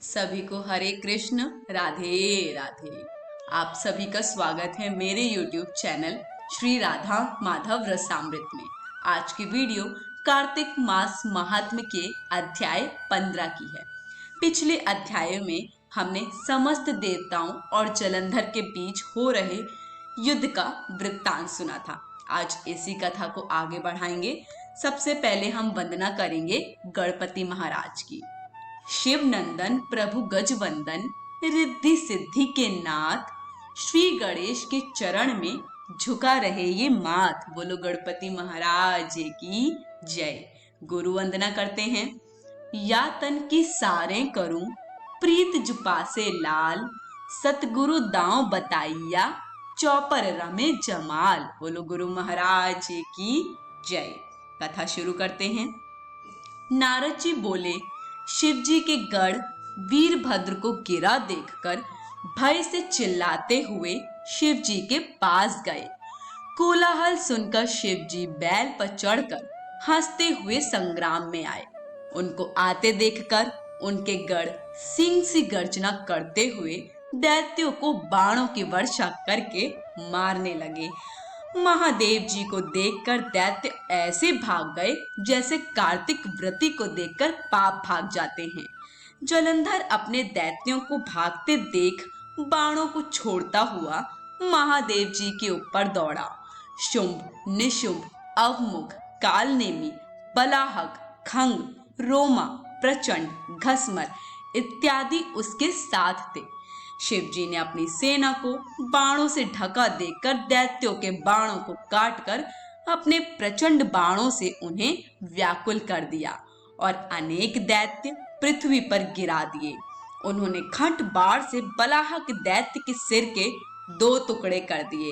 सभी को हरे कृष्ण, राधे राधे। आप सभी का स्वागत है मेरे YouTube चैनल श्री राधा माधव रसामृत में। आज की वीडियो कार्तिक मास महात्म्य के अध्याय 15 की है। पिछले अध्याय में हमने समस्त देवताओं और जलंधर के बीच हो रहे युद्ध का वृत्तांत सुना था। आज इसी कथा को आगे बढ़ाएंगे। सबसे पहले हम वंदना करेंगे गणपति महाराज की। शिव नंदन प्रभु गजवंदन, रिद्धि सिद्धि के नाथ, श्री गणेश के चरण में झुका रहे ये माथ। बोलो गणपति महाराज की जय। गुरु वंदना करते हैं। या तन की सारे करूं, प्रीत जुपासे लाल, सतगुरु दांव बताइया, चौपर रमे जमाल। बोलो गुरु महाराज की जय। कथा शुरू करते हैं। नारद जी बोले, शिव जी के गढ़ वीरभद्र को गिरा देखकर भय से चिल्लाते हुए शिव जी के पास गए। कोलाहल सुनकर शिव जी बैल पर चढ़कर हंसते हुए संग्राम में आए। उनको आते देखकर उनके गढ़ सिंह सी गर्जना करते हुए दैत्यों को बाणों की वर्षा करके मारने लगे। महादेव जी को देखकर दैत्य ऐसे भाग गए जैसे कार्तिक व्रती को देखकर पाप भाग जाते हैं। जलंधर अपने दैत्यों को भागते देख बाणों को छोड़ता हुआ महादेव जी के ऊपर दौड़ा। शुंभ, निशुंभ, अवमुख, कालनेमी, बलाहक, खंग, रोमा, प्रचंड, घसमर इत्यादि उसके साथ थे। शिव जी ने अपनी सेना को बाणों से ढका देखकर दैत्यों के बाणों को काटकर अपने प्रचंड बाणों से उन्हें व्याकुल कर दिया और अनेक दैत्य पृथ्वी पर गिरा दिए। उन्होंने खंट बाण से बलाहक दैत्य के सिर के 2 टुकड़े कर दिए।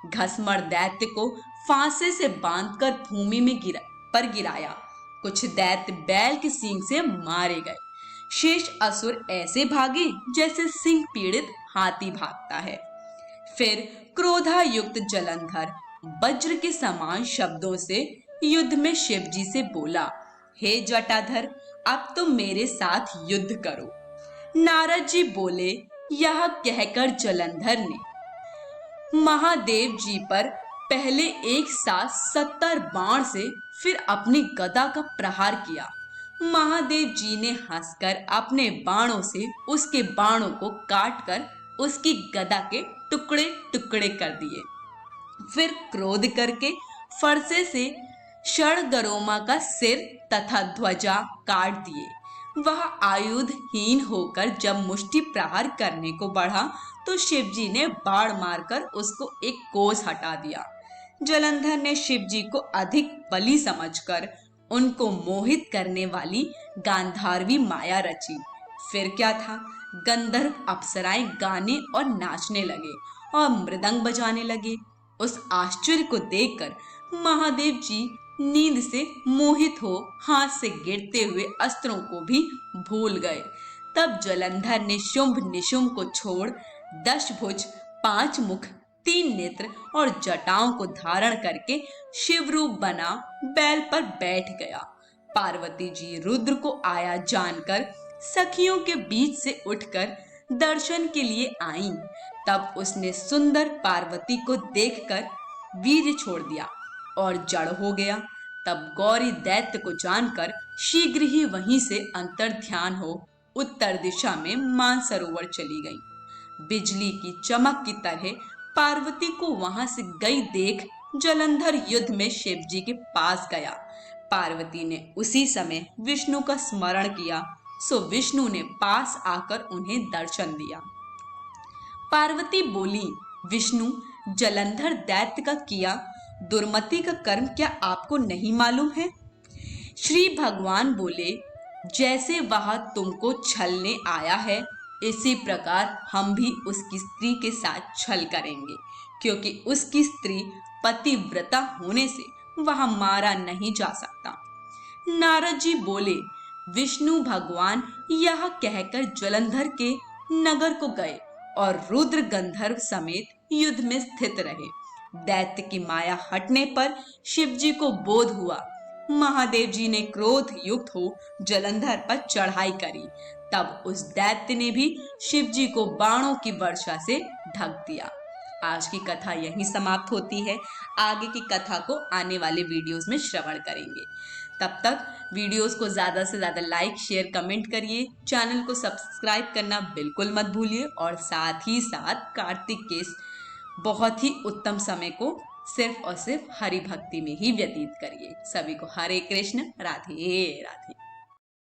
घसमर दैत्य को फांसे से बांधकर भूमि में गिराया। कुछ दैत्य बैल के सींग से मारे गए। शेष असुर ऐसे भागे जैसे सिंह पीड़ित हाथी भागता है। फिर क्रोधायुक्त जलंधर वज्र के समान शब्दों से युद्ध में शिव जी से बोला, हे जटाधर, अब तुम मेरे साथ युद्ध करो। नारद जी बोले। यह कहकर जलंधर ने महादेव जी पर पहले एक साथ 70 बाण से फिर अपनी गदा का प्रहार किया। महादेव जी ने हंसकर अपने बाणों से उसके बाणों को काटकर उसकी गदा के टुकड़े टुकड़े कर दिए। फिर क्रोध करके फरसे से षड़गरोमा का सिर तथा ध्वजा काट दिए। वह आयुधहीन होकर जब मुष्टि प्रहार करने को बढ़ा तो शिव जी ने बाण मारकर उसको एक कोस हटा दिया। जलंधर ने शिव जी को अधिक बली समझकर उनको मोहित करने वाली गांधारवी माया रची। फिर क्या था, गंधर्व अप्सराएं गाने और नाचने लगे और मृदंग बजाने लगे। उस आश्चर्य को देखकर महादेव जी नींद से मोहित हो हाथ से गिरते हुए अस्त्रों को भी भूल गए। तब जलंधर ने शुंभ निशुंभ को छोड़ 10 भुज, 5 मुख, 3 नेत्र और जटाओं को धारण करके शिव रूप बना बैल पर बैठ गया। पार्वती जी रुद्र को आया जानकर सखियों के बीच से उठकर दर्शन के लिए आईं। तब उसने सुंदर पार्वती को देखकर वीर्य छोड़ दिया और जड़ हो गया। तब गौरी दैत्य को जानकर शीघ्र ही वहीं से अंतर ध्यान हो उत्तर दिशा में मानसरोवर चली गई। बिजली की चमक की तरह पार्वती को वहां से गई देख जलंधर युद्ध में शिव जी के पास गया। पार्वती ने उसी समय विष्णु का स्मरण किया, सो विष्णु ने पास आकर उन्हें दर्शन दिया। पार्वती बोली, विष्णु, जलंधर दैत्य का किया दुर्मति का कर्म क्या आपको नहीं मालूम है? श्री भगवान बोले, जैसे वह तुमको छलने आया है इसी प्रकार हम भी उसकी स्त्री के साथ छल करेंगे, क्योंकि उसकी स्त्री पतिव्रता होने से वह मारा नहीं जा सकता। नारद जी बोले, विष्णु भगवान यह कहकर जलंधर के नगर को गए और रुद्र गंधर्व समेत युद्ध में स्थित रहे। दैत्य की माया हटने पर शिव जी को बोध हुआ। महादेव जी ने क्रोध युक्त हो जलंधर पर चढ़ाई करी। तब उस दैत्य ने भी शिव जी को बाणों की वर्षा से ढक दिया। आज की कथा यहीं समाप्त होती है। आगे की कथा को आने वाले वीडियोस में श्रवण करेंगे। तब तक वीडियोस को ज़्यादा से ज़्यादा लाइक, शेयर, कमेंट करिए। चैनल को सब्सक्राइब करना बिल्कुल मत भूलिए और साथ ही साथ कार्तिक के बहुत ही उत्तम समय को सिर्फ और सिर्फ हरि भक्ति में ही व्यतीत करिए। सभी को हरे कृष्ण, राधे राधे।